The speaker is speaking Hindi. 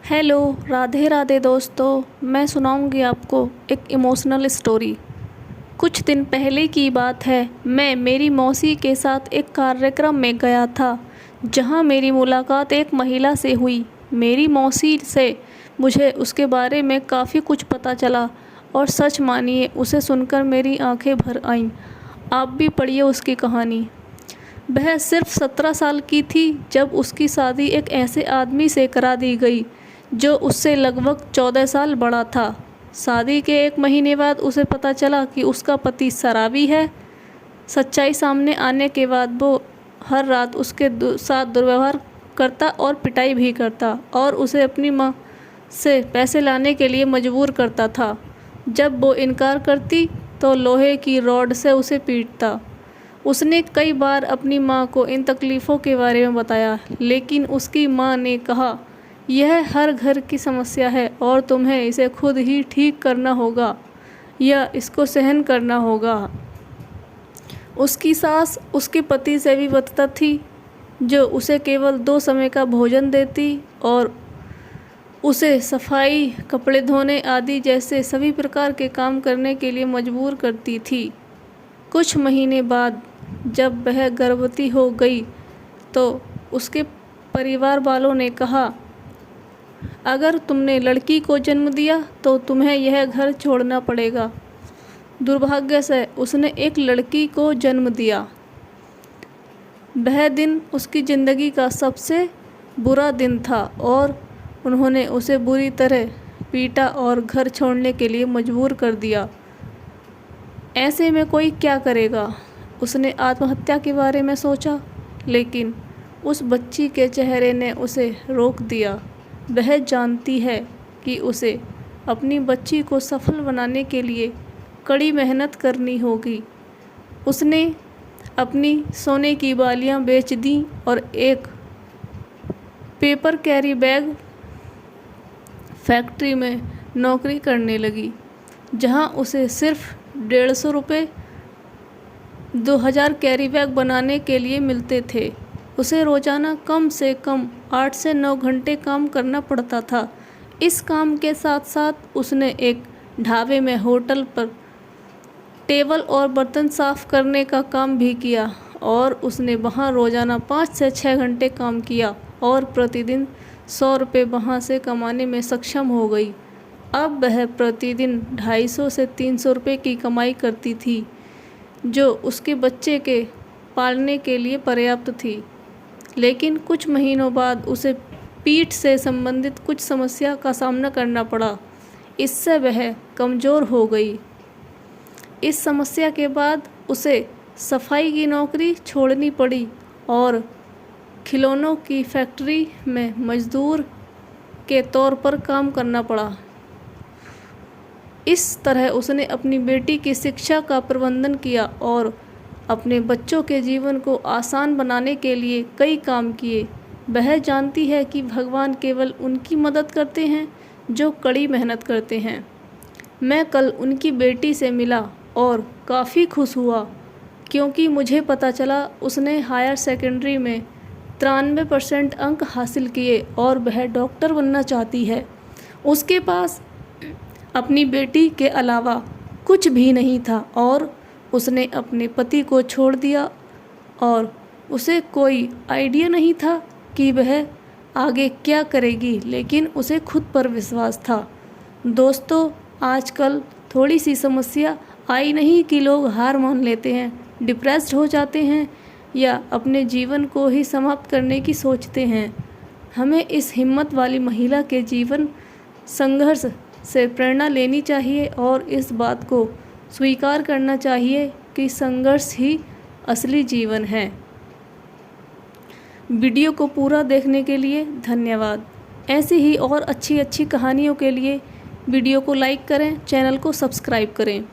हेलो, राधे राधे दोस्तों। मैं सुनाऊंगी आपको एक इमोशनल स्टोरी। कुछ दिन पहले की बात है। मैं मेरी मौसी के साथ एक कार्यक्रम में गया था जहां मेरी मुलाकात एक महिला से हुई। मेरी मौसी से मुझे उसके बारे में काफ़ी कुछ पता चला और सच मानिए उसे सुनकर मेरी आंखें भर आईं। आप भी पढ़िए उसकी कहानी। वह सिर्फ 17 साल की थी जब उसकी शादी एक ऐसे आदमी से करा दी गई जो उससे लगभग 14 साल बड़ा था। शादी के 1 महीने बाद उसे पता चला कि उसका पति शराबी है। सच्चाई सामने आने के बाद वो हर रात उसके साथ दुर्व्यवहार करता और पिटाई भी करता और उसे अपनी माँ से पैसे लाने के लिए मजबूर करता था। जब वो इनकार करती तो लोहे की रॉड से उसे पीटता। उसने कई बार अपनी माँ को इन तकलीफ़ों के बारे में बताया, लेकिन उसकी माँ ने कहा, यह हर घर की समस्या है और तुम्हें इसे खुद ही ठीक करना होगा या इसको सहन करना होगा। उसकी सास उसके पति से भी बदतर थी, जो उसे केवल 2 समय का भोजन देती और उसे सफाई, कपड़े धोने आदि जैसे सभी प्रकार के काम करने के लिए मजबूर करती थी। कुछ महीने बाद जब वह गर्भवती हो गई तो उसके परिवार वालों ने कहा, अगर तुमने लड़की को जन्म दिया तो तुम्हें यह घर छोड़ना पड़ेगा। दुर्भाग्य से उसने एक लड़की को जन्म दिया। वह दिन उसकी ज़िंदगी का सबसे बुरा दिन था और उन्होंने उसे बुरी तरह पीटा और घर छोड़ने के लिए मजबूर कर दिया। ऐसे में कोई क्या करेगा? उसने आत्महत्या के बारे में सोचा, लेकिन उस बच्ची के चेहरे ने उसे रोक दिया। वह जानती है कि उसे अपनी बच्ची को सफल बनाने के लिए कड़ी मेहनत करनी होगी। उसने अपनी सोने की बालियां बेच दीं और एक पेपर कैरी बैग फैक्ट्री में नौकरी करने लगी, जहां उसे सिर्फ 150 रुपये 2000 कैरी बैग बनाने के लिए मिलते थे। उसे रोज़ाना कम से कम 8 से 9 घंटे काम करना पड़ता था। इस काम के साथ साथ उसने एक ढाबे में होटल पर टेबल और बर्तन साफ़ करने का काम भी किया और उसने वहाँ रोज़ाना 5 से 6 घंटे काम किया और प्रतिदिन 100 रुपये वहाँ से कमाने में सक्षम हो गई। अब वह प्रतिदिन 250 से 300 रुपये की कमाई करती थी, जो उसके बच्चे के पालने के लिए पर्याप्त थी। लेकिन कुछ महीनों बाद उसे पीठ से संबंधित कुछ समस्या का सामना करना पड़ा। इससे वह कमज़ोर हो गई। इस समस्या के बाद उसे सफाई की नौकरी छोड़नी पड़ी और खिलौनों की फैक्ट्री में मजदूर के तौर पर काम करना पड़ा। इस तरह उसने अपनी बेटी की शिक्षा का प्रबंधन किया और अपने बच्चों के जीवन को आसान बनाने के लिए कई काम किए। वह जानती है कि भगवान केवल उनकी मदद करते हैं जो कड़ी मेहनत करते हैं। मैं कल उनकी बेटी से मिला और काफ़ी खुश हुआ, क्योंकि मुझे पता चला उसने हायर सेकेंडरी में 93% अंक हासिल किए और वह डॉक्टर बनना चाहती है। उसके पास अपनी बेटी के अलावा कुछ भी नहीं था और उसने अपने पति को छोड़ दिया और उसे कोई आइडिया नहीं था कि वह आगे क्या करेगी, लेकिन उसे खुद पर विश्वास था। दोस्तों, आजकल थोड़ी सी समस्या आई नहीं कि लोग हार मान लेते हैं, डिप्रेस्ड हो जाते हैं या अपने जीवन को ही समाप्त करने की सोचते हैं। हमें इस हिम्मत वाली महिला के जीवन संघर्ष से प्रेरणा लेनी चाहिए और इस बात को स्वीकार करना चाहिए कि संघर्ष ही असली जीवन है। वीडियो को पूरा देखने के लिए धन्यवाद। ऐसी ही और अच्छी कहानियों के लिए वीडियो को लाइक करें, चैनल को सब्सक्राइब करें।